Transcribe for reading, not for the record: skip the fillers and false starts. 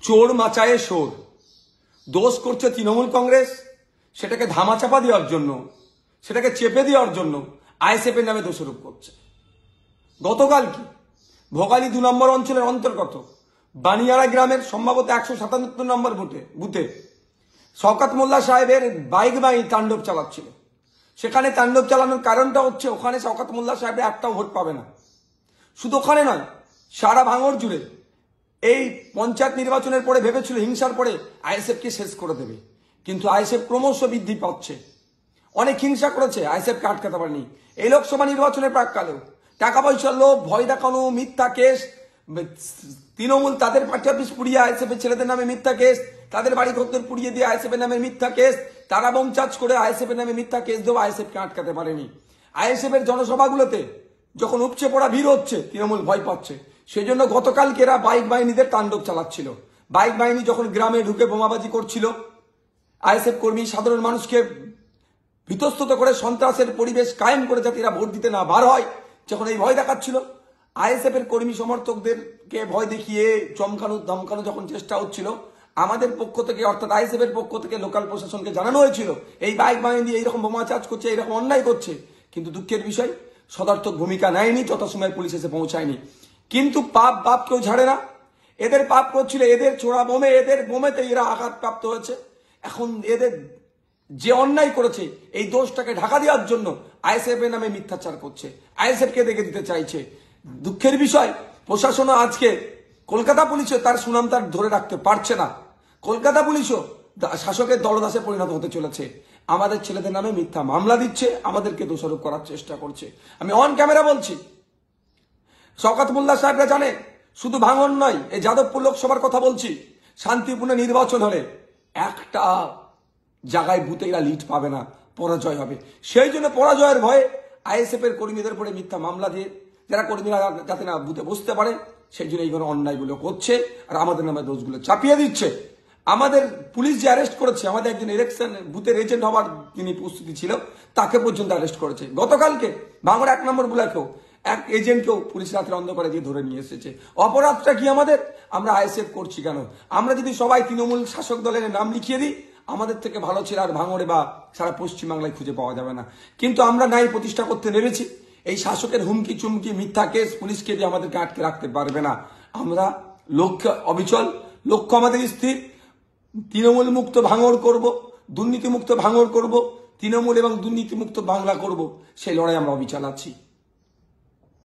চোর মাচায়ে শোর। দোষ করছে তৃণমূল কংগ্রেস, সেটাকে ধামাচাপা দেওয়ার জন্য, সেটাকে চেপে দেওয়ার জন্য আইএসএফ এর নামে দোষারোপ করছে। গতকাল কি ভোগালী 2 নম্বর অঞ্চলের অন্তর্গত বানিয়ারা গ্রামের সম্ভবত 177 নম্বর বুথে শওকত মোল্লা সাহেবের বাইক বাহিনী তাণ্ডব চালাচ্ছিল। সেখানে তাণ্ডব চালানোর কারণটা হচ্ছে ওখানে শওকত মোল্লা সাহেবের একটাও ভোট পাবে না। শুধু ওখানে নয়, সারা ভাঙড় জুড়ে এই পঞ্চায়েত নির্বাচনের পরে ভেবেছিল হিংসার পরে আইএসএফ কে শেষ করে দেবে, কিন্তু আইএসএফ ক্রমশ বৃদ্ধি পাচ্ছে। অনেক হিংসা করেছে, আইএসএফ কে আটকাতে পারেনি। এই লোকসভা নির্বাচনের প্রাককালেও টাকা পয়সার লোভ, ভয় দেখানো, মিথ্যা কেস, তৃণমূল তাদের পার্টি অফিস পুড়িয়ে আইএসএফ এর ছেলেদের নামে মিথ্যা কেস, তাদের বাড়ি ঘর পুড়িয়ে দিয়ে আইএসএফ এর নামে মিথ্যা কেস, তারা বংচাজ করে আইএসএফ এর নামে মিথ্যা কেস দেওয়া আইএসএফ কে আটকাতে পারেনি। আইএসএফ এর জনসভাগুলোতে যখন উপচে পড়া ভিড় হচ্ছে, তৃণমূল ভয় পাচ্ছে। সেই জন্য গতকালকে এরা বাইক বাহিনীদের তাণ্ডব চালাচ্ছিল। বাইক বাহিনী যখন গ্রামে ঢুকে বোমাবাজি করছিল, আইএসএফ কর্মী সাধারণ মানুষকে বিতস্তত করে সন্ত্রাসের পরিবেশ কায়েম করে যাতে এরা ভোট দিতে না বার হয়, যখন এই ভয় দেখাচ্ছিল, আইএসএফ এর কর্মী সমর্থকদেরকে ভয় দেখিয়ে চমকানো ধমকানো যখন চেষ্টা হচ্ছিল, আমাদের পক্ষ থেকে অর্থাৎ আইএসএফ এর পক্ষ থেকে লোকাল প্রশাসনকে জানানো হয়েছিল এই বাইক বাহিনী এইরকম বোমা চার্জ করছে, এইরকম অন্যায় করছে। কিন্তু দুঃখের বিষয়, সদর্থক ভূমিকা নেয়নি, যথাসময়ে পুলিশ এসে পৌঁছায়নি। কিন্তু পাপ কেউ ঝাড়ে না। এদের পাপ করছিল, এদের ছোড়া বোমে, এদের বোমেতে এরা আঘাতপ্রাপ্ত হয়েছে। এখন এদের যে অন্যায় করেছে এই দোষটাকে ঢাকা দেওয়ার জন্য আইএসএফ এর নামে মিথ্যাচার করছে, আইএসএফ কে দেখে দিতে চাইছে। দুঃখের বিষয়, প্রশাসনও আজকে কলকাতা পুলিশও তার সুনাম তার ধরে রাখতে পারছে না। কলকাতা পুলিশও শাসকের দলদাসে পরিণত হতে চলেছে। আমাদের ছেলেদের নামে মিথ্যা মামলা দিচ্ছে, আমাদেরকে দোষারোপ করার চেষ্টা করছে। আমি অন ক্যামেরা বলছি, শওকত মোল্লা সাহেবরা জানে শুধু ভাঙন নয়, এই যাদবপুর লোকসভার কথা বলছি, শান্তিপূর্ণ নির্বাচন হলে একটা জায়গায় বুথে এরা লিড পাবে না, পরাজয় হবে। সেই জন্য পরাজয়ের ভয়ে আইএসএফ এর কর্মীদের উপরে মিথ্যা মামলা দিয়ে যারা কর্মীরা যাতে না বুথে বসতে পারে, সেই জন্য এইগুলো অন্যায়গুলো করছে আর আমাদের নামে দোষগুলো চাপিয়ে দিচ্ছে। আমাদের পুলিশ যে অ্যারেস্ট করেছে, আমাদের একজন ইলেকশন বুথের এজেন্ট হওয়ার যিনি প্রস্তুতি ছিল, তাকে পর্যন্ত অ্যারেস্ট করেছে। গতকালকে ভাঙড় 1 নম্বর বুলাকেও এক এজেন্টকেও পুলিশ রাতের অন্ধকারে দিয়ে ধরে নিয়ে এসেছে। অপরাধটা কি আমাদের? আমরা আইএসএফ করছি কেন? আমরা যদি সবাই তৃণমূল শাসক দলের নাম লিখিয়ে দিই, আমাদের থেকে ভালো ছিল আর ভাঙড়ে বা সারা পশ্চিমবাংলায় খুঁজে পাওয়া যাবে না। কিন্তু আমরা ন্যায় প্রতিষ্ঠা করতে নেমেছি। এই শাসকের হুমকি চুমকি মিথ্যা কেস পুলিশকে দিয়ে আমাদেরকে আটকে রাখতে পারবে না। আমরা লক্ষ্য অবিচল, লক্ষ্য আমাদের স্থির। তৃণমূল মুক্ত ভাঙড় করব, দুর্নীতি মুক্ত ভাঙড় করব, তৃণমূল এবং দুর্নীতি মুক্ত বাংলা করব, সেই লড়াই আমরা অবিচল আছি।